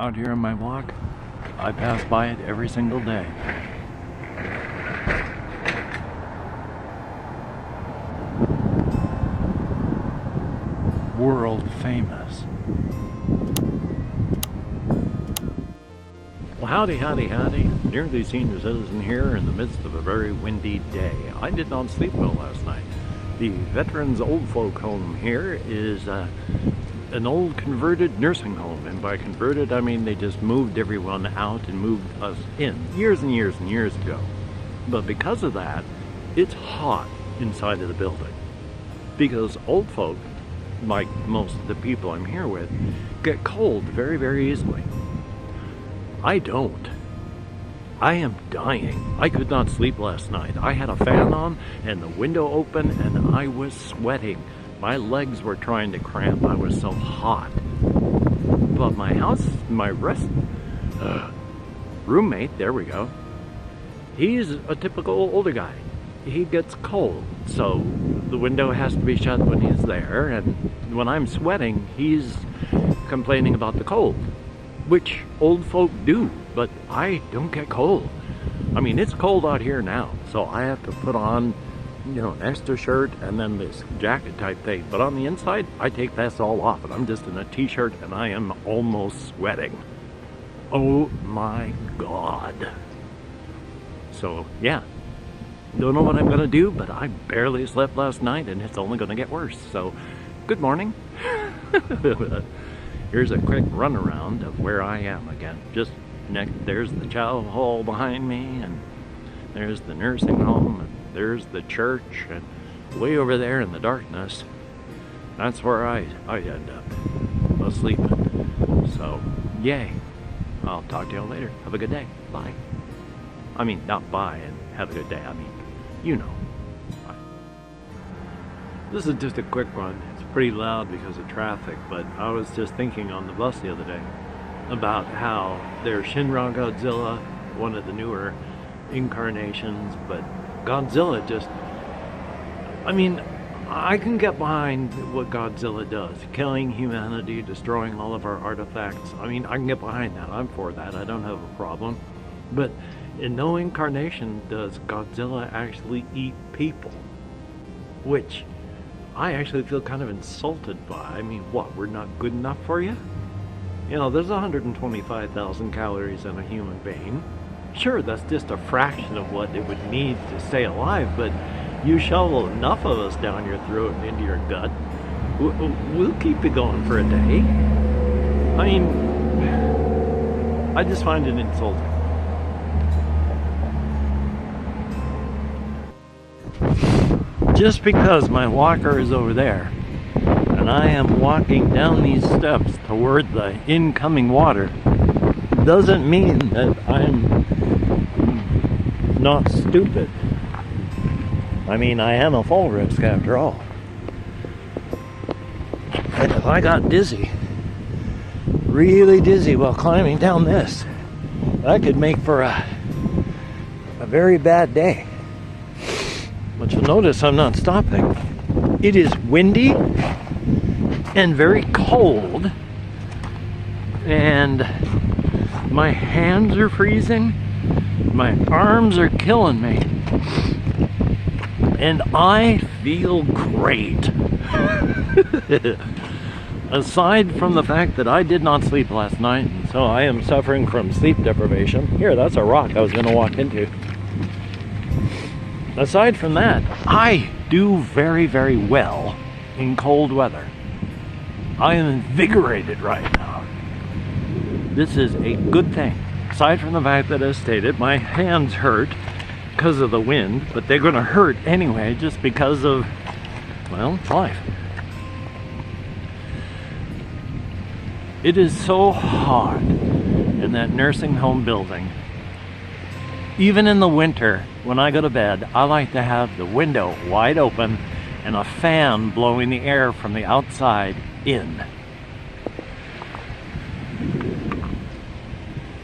out here on my walk. I pass by it every single day. World famous. Well, howdy, howdy, howdy. Nearly senior citizen here in the midst of a very windy day. I did not sleep well last night. The Veterans Old Folk Home here is an old converted nursing home, and by converted I mean they just moved everyone out and moved us in years and years and years ago. But because of that, it's hot inside of the building because old folk, like most of the people I'm here with, get cold very, very easily. I don't. I am dying. I could not sleep last night. I had a fan on and the window open and I was sweating. My legs were trying to cramp. I was so hot. But my roommate, there we go, he's a typical older guy. He gets cold, so the window has to be shut when he's there, and when I'm sweating, he's complaining about the cold, which old folk do, but I don't get cold. I mean, it's cold out here now, so I have to put on, you know, an extra shirt and then this jacket type thing, but on the inside, I take this all off, and I'm just in a t-shirt, and I am almost sweating. Oh my God. So, yeah. Don't know what I'm gonna do, but I barely slept last night and it's only gonna get worse. So, good morning. Here's a quick runaround of where I am again. Just there's the chow hall behind me, and there's the nursing home, and there's the church, and way over there in the darkness, that's where I end up asleep. So, yay. I'll talk to y'all later. Have a good day. Bye. I mean, not bye and have a good day. I mean, you know. Bye. This is just a quick one. It's pretty loud because of traffic, but I was just thinking on the bus the other day about how there's Shinra Godzilla, one of the newer incarnations, but Godzilla just, I mean, I can get behind what Godzilla does, killing humanity, destroying all of our artifacts. I mean, I can get behind that. I'm for that. I don't have a problem. But in no incarnation does Godzilla actually eat people, which I actually feel kind of insulted by. I mean, what, we're not good enough for you? You know, there's 125,000 calories in a human being. Sure, that's just a fraction of what it would need to stay alive, but you shovel enough of us down your throat and into your gut, we'll keep it going for a day. I mean, I just find it insulting. Just because my walker is over there and I am walking down these steps toward the incoming water doesn't mean that I'm not stupid. I mean, I am a fall risk after all. And if I got dizzy, really dizzy while climbing down this, that could make for a very bad day. But you'll notice I'm not stopping. It is windy and very cold, and my hands are freezing, my arms are killing me, and I feel great. Aside from the fact that I did not sleep last night, and so I am suffering from sleep deprivation. Here, that's a rock I was going to walk into. Aside from that, I do very, very well in cold weather. I am invigorated right now. This is a good thing. Aside from the fact that, as stated, my hands hurt because of the wind, but they're going to hurt anyway just because of, well, life. It is so hot in that nursing home building. Even in the winter, when I go to bed, I like to have the window wide open and a fan blowing the air from the outside in.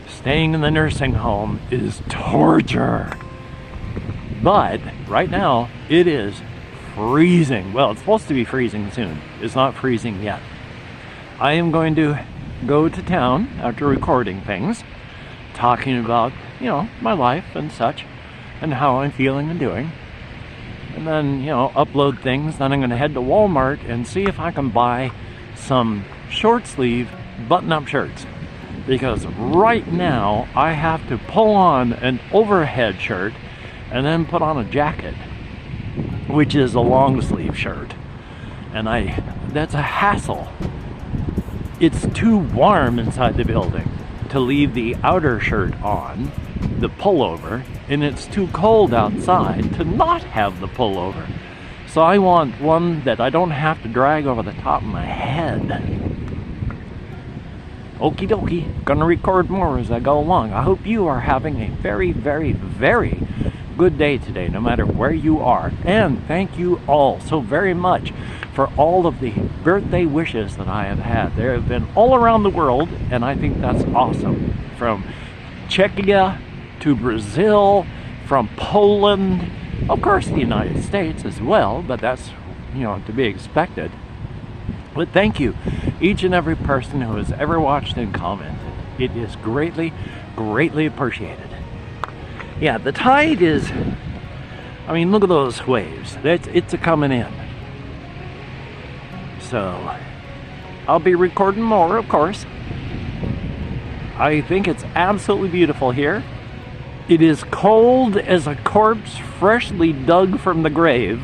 Staying in the nursing home is torture. But right now, it is freezing. Well, it's supposed to be freezing soon. It's not freezing yet. I am going to go to town after recording things, talking about, you know, my life and such, and how I'm feeling and doing. And then, you know, upload things. Then I'm going to head to Walmart and see if I can buy some short sleeve button-up shirts. Because right now I have to pull on an overhead shirt and then put on a jacket, which is a long sleeve shirt. And that's a hassle. It's too warm inside the building to leave the outer shirt on, the pullover, and it's too cold outside to not have the pullover. So I want one that I don't have to drag over the top of my head. Okie dokie, gonna record more as I go along. I hope you are having a very, very, very good day today, no matter where you are. And thank you all so very much for all of the birthday wishes that I have had. There have been all around the world, and I think that's awesome. From Czechia to Brazil, from Poland, of course the United States as well, but that's, you know, to be expected. But thank you, each and every person who has ever watched and commented. It is greatly, greatly appreciated. Yeah, the tide is, I mean, look at those waves. It's a coming in. So, I'll be recording more, of course. I think it's absolutely beautiful here. It is cold as a corpse freshly dug from the grave,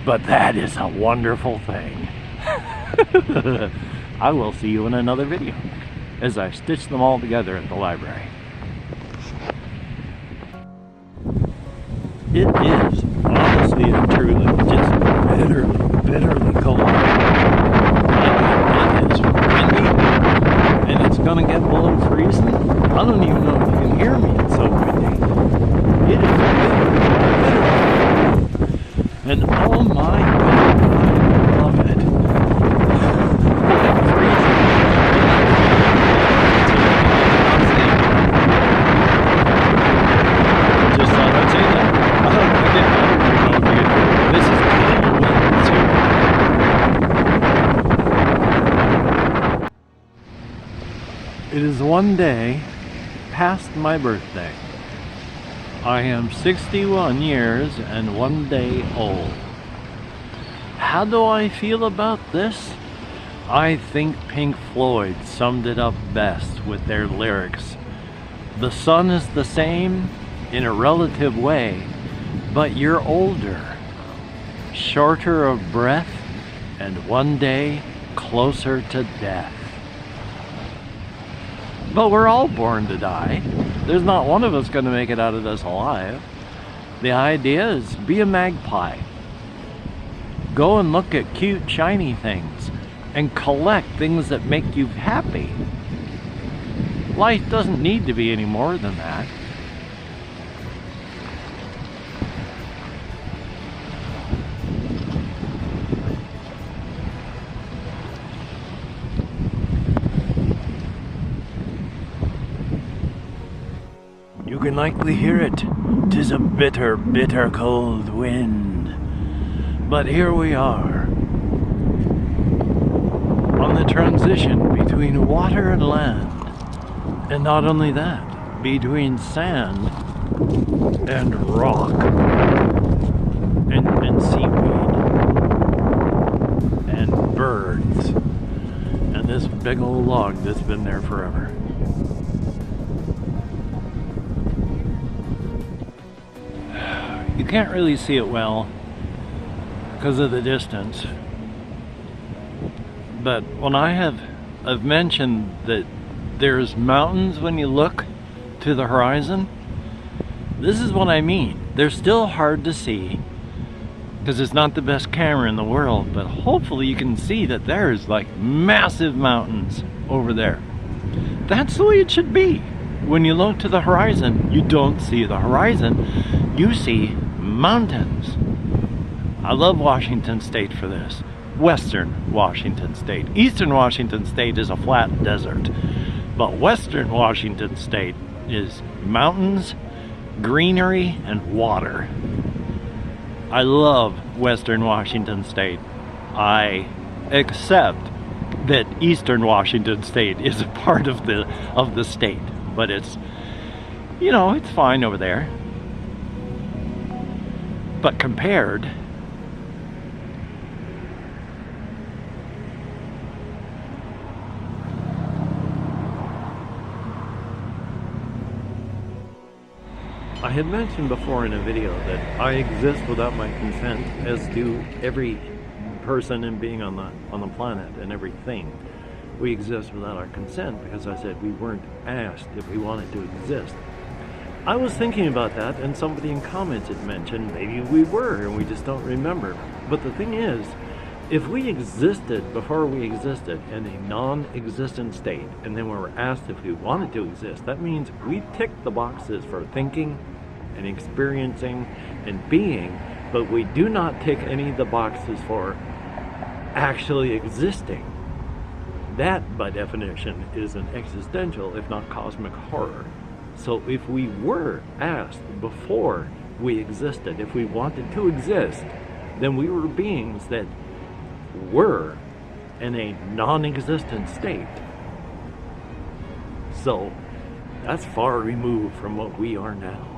but that is a wonderful thing. I will see you in another video as I stitch them all together at the library. It is honestly and truly just bitterly cold. It is windy, and it's gonna get below freezing. I don't even know if you can hear me, it's so windy. It is bitter. And oh my God, I love it. Just thought I'd say that. It is one day past my birthday. I am 61 years and 1 day old. How do I feel about this? I think Pink Floyd summed it up best with their lyrics. The sun is the same in a relative way, but you're older, shorter of breath, and 1 day closer to death. But we're all born to die. There's not one of us going to make it out of this alive. The idea is be a magpie. Go and look at cute, shiny things and collect things that make you happy. Life doesn't need to be any more than that. You can likely hear it. 'Tis a bitter, bitter cold wind. But here we are, on the transition between water and land. And not only that, between sand and rock and seaweed and birds and this big old log that's been there forever. You can't really see it well because of the distance, but when I've mentioned that there's mountains when you look to the horizon, this is what I mean. They're still hard to see because it's not the best camera in the world, but hopefully you can see that there's like massive mountains over there. That's the way it should be. When you look to the horizon, you don't see the horizon, you see mountains. I love Washington State for this. Western Washington State. Eastern Washington State is a flat desert, but Western Washington State is mountains, greenery, and water. I love Western Washington State. I accept that Eastern Washington State is a part of the state, but it's, you know, it's fine over there. But compared, I had mentioned before in a video that I exist without my consent, as do every person and being on the planet and everything. We exist without our consent because I said we weren't asked if we wanted to exist. I was thinking about that, and somebody in comments had mentioned maybe we were and we just don't remember. But the thing is, if we existed before we existed in a non-existent state, and then we were asked if we wanted to exist, that means we ticked the boxes for thinking and experiencing and being, but we do not tick any of the boxes for actually existing. That, by definition, is an existential, if not cosmic, horror. So if we were asked before we existed if we wanted to exist, then we were beings that were in a non-existent state. So that's far removed from what we are now.